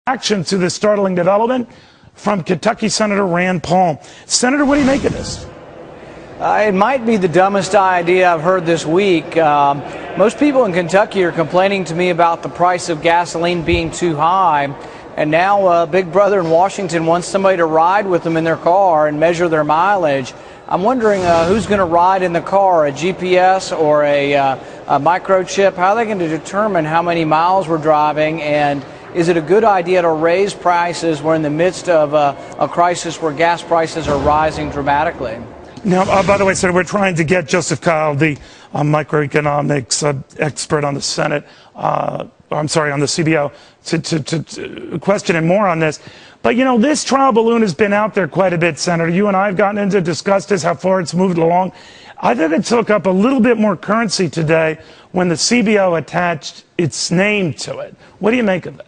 Action to this startling development from Kentucky Senator Rand Paul. Senator, what do you make of this? It might be the dumbest idea I've heard this week. Most people in Kentucky are complaining to me about the price of gasoline being too high. And now Big Brother in Washington wants somebody to ride with them in their car and measure their mileage. I'm wondering who's going to ride in the car, a GPS or a microchip? How are they going to determine how many miles we're driving? And is it a good idea to raise prices? We're in the midst of a crisis where gas prices are rising dramatically. Now, by the way, Senator, we're trying to get Joseph Kyle, the microeconomics expert on the Senate, on the CBO, to question him more on this. But, you know, this trial balloon has been out there quite a bit, Senator. You and I have gotten into discussed this, how far it's moved along. I think it took up a little bit more currency today when the CBO attached its name to it. What do you make of it?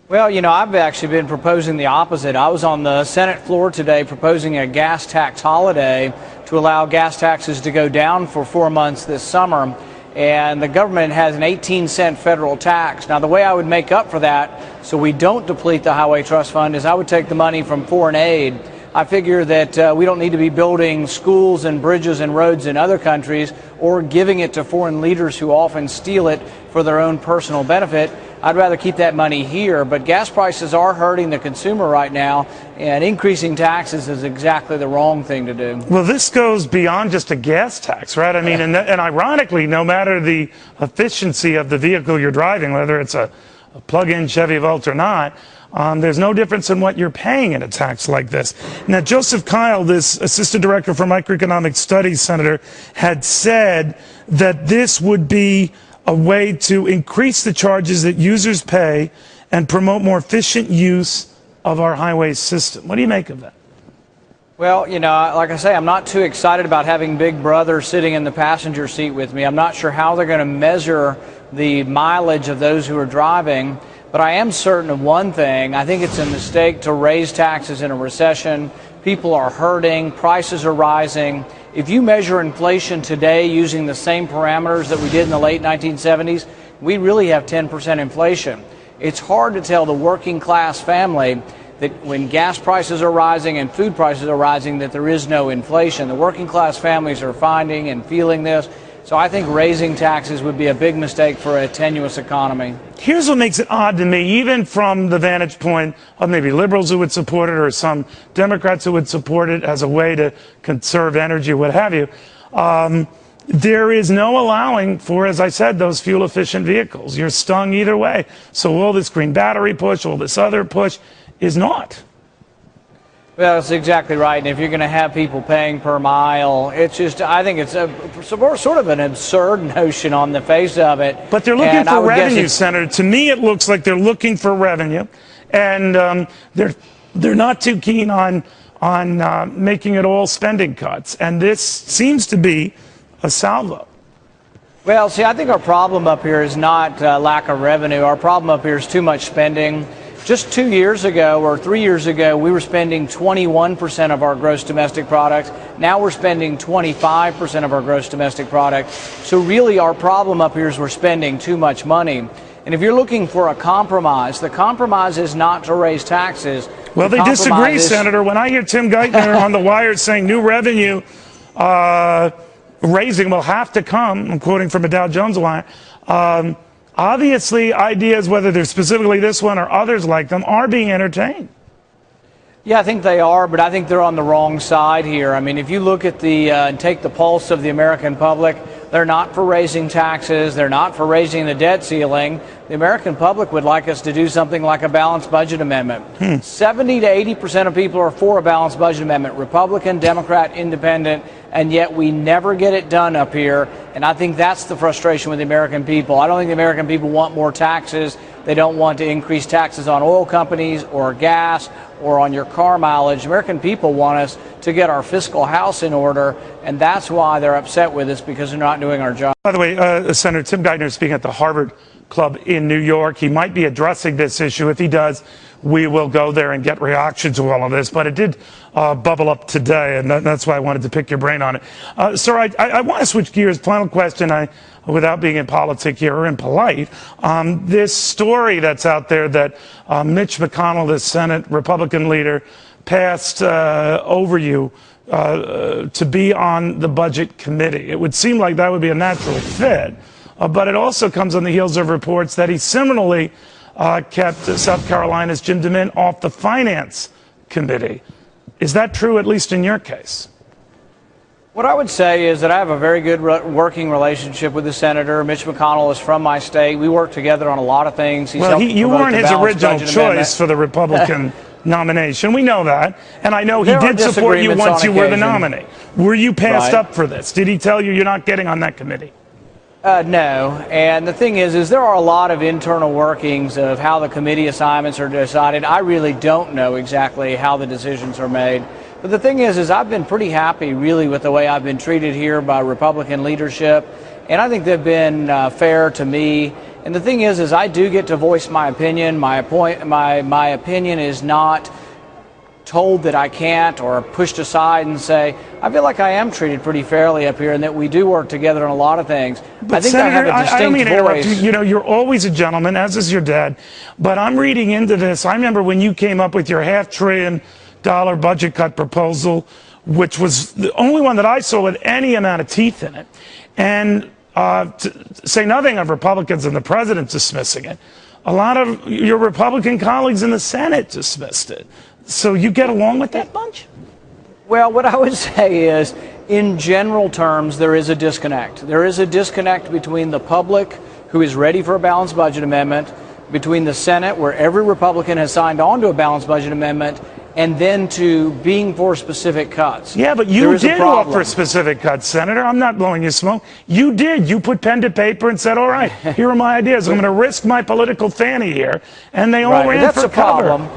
Well, you know, I've actually been proposing the opposite. I was on the Senate floor today proposing a gas tax holiday to allow gas taxes to go down for 4 months this summer. And the government has an 18-cent federal tax. Now, the way I would make up for that so we don't deplete the Highway Trust Fund is I would take the money from foreign aid. I figure that we don't need to be building schools and bridges and roads in other countries or giving it to foreign leaders who often steal it for their own personal benefit. I'd rather keep that money here, but gas prices are hurting the consumer right now, and increasing taxes is exactly the wrong thing to do. Well, this goes beyond just a gas tax, right? I mean, and ironically, no matter the efficiency of the vehicle you're driving, whether it's a plug-in Chevy Volt or not, there's no difference in what you're paying in a tax like this. Now, Joseph Kyle, this Assistant Director for Microeconomic Studies, Senator, had said that this would be a way to increase the charges that users pay and promote more efficient use of our highway system. What do you make of that? Well, you know, like I say, I'm not too excited about having Big Brother sitting in the passenger seat with me. I'm not sure how they're going to measure the mileage of those who are driving, but I am certain of one thing. I think it's a mistake to raise taxes in a recession. People are hurting, prices are rising. If you measure inflation today using the same parameters that we did in the late 1970s, we really have 10% inflation. It's hard to tell the working class family that when gas prices are rising and food prices are rising that there is no inflation. The working class families are finding and feeling this. So I think raising taxes would be a big mistake for a tenuous economy. Here's what makes it odd to me, even from the vantage point of maybe liberals who would support it or some Democrats who would support it as a way to conserve energy, what have you. There is no allowing for, as I said, those fuel-efficient vehicles. You're stung either way. So all this green battery push, all this other push is not. Well, that's exactly right. And if you're going to have people paying per mile, it's just, I think it's sort of an absurd notion on the face of it. But they're looking for revenue, Senator. To me, it looks like they're looking for revenue. And they're not too keen on making it all spending cuts. And this seems to be a salvo. Well, see, I think our problem up here is not lack of revenue. Our problem up here is too much spending. Just 2 years ago or 3 years ago, we were spending 21% of our gross domestic product. Now we're spending 25% of our gross domestic product. So really our problem up here is we're spending too much money. And if you're looking for a compromise, the compromise is not to raise taxes. Well, they disagree, Senator. When I hear Tim Geithner on the wire saying new revenue raising will have to come, I'm quoting from a Dow Jones wire, obviously, ideas, whether they're specifically this one or others like them, are being entertained. Yeah, I think they are, but I think they're on the wrong side here. I mean, if you look at and take the pulse of the American public, they're not for raising taxes. They're not for raising the debt ceiling. The American public would like us to do something like a balanced budget amendment. 70 to 80% of people are for a balanced budget amendment, Republican, Democrat, Independent, and yet we never get it done up here. And I think that's the frustration with the American people. I don't think the American people want more taxes. They don't want to increase taxes on oil companies or gas or on your car mileage. American people want us to get our fiscal house in order, and that's why they're upset with us, because they're not doing our job. By the way, Senator Tim Geithner speaking at the Harvard Club in New York. He might be addressing this issue. If he does, we will go there and get reaction to all of this. But it did bubble up today, and that's why I wanted to pick your brain on it. Sir, I want to switch gears. Final question, without being in politics here or impolite. This story that's out there that Mitch McConnell, the Senate Republican leader, passed over you to be on the Budget Committee. It would seem like that would be a natural fit, but it also comes on the heels of reports that he similarly kept South Carolina's Jim DeMint off the Finance Committee. Is that true, at least in your case? What I would say is that I have a very good working relationship with the senator. Mitch McConnell is from my state. We work together on a lot of things. Well, you weren't his original choice for the Republican nomination. We know that. And I know he did support you once you were the nominee. Were you passed up for this? Did he tell you you're not getting on that committee? No. And the thing is there are a lot of internal workings of how the committee assignments are decided. I really don't know exactly how the decisions are made. But the thing is I've been pretty happy, really, with the way I've been treated here by Republican leadership. And I think they've been fair to me. And the thing is I do get to voice my opinion. My opinion is not told that I can't or pushed aside and say, I feel like I am treated pretty fairly up here and that we do work together on a lot of things. But I think Senator, I have a distinct I don't mean to interrupt voice. you. You know, you're always a gentleman, as is your dad. But I'm reading into this. I remember when you came up with your $500 billion budget cut proposal, which was the only one that I saw with any amount of teeth in it. And to say nothing of Republicans and the president dismissing it, a lot of your Republican colleagues in the Senate dismissed it. So you get along with that bunch? Well, what I would say is, in general terms, there is a disconnect. There is a disconnect between the public, who is ready for a balanced budget amendment, between the Senate, where every Republican has signed on to a balanced budget amendment, and then to being for specific cuts. Yeah, but you did offer specific cuts, Senator. I'm not blowing you smoke. You did. You put pen to paper and said, all right, here are my ideas. I'm going to risk my political fanny here. And they all ran for cover.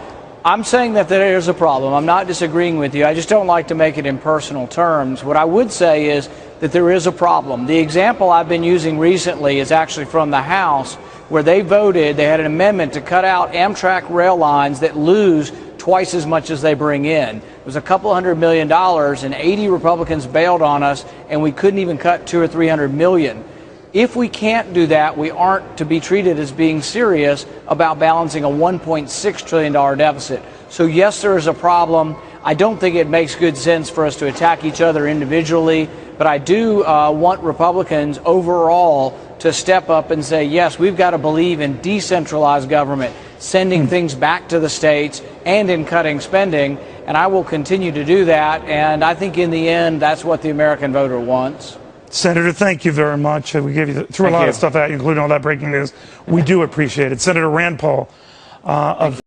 I'm saying that there is a problem. I'm not disagreeing with you. I just don't like to make it in personal terms. What I would say is that there is a problem. The example I've been using recently is actually from the House, where they had an amendment to cut out Amtrak rail lines that lose twice as much as they bring in. It was a couple $100 million, and 80 Republicans bailed on us, and we couldn't even cut $200 or $300 million. If we can't do that, we aren't to be treated as being serious about balancing a $1.6 trillion deficit. So yes, there is a problem. I don't think it makes good sense for us to attack each other individually, but I do want Republicans overall to step up and say, yes, we've got to believe in decentralized government, sending things back to the states, and in cutting spending. And I will continue to do that. And I think in the end, that's what the American voter wants. Senator, thank you very much. We gave you threw a lot of stuff out, including all that breaking news. We do appreciate it. Senator Rand Paul of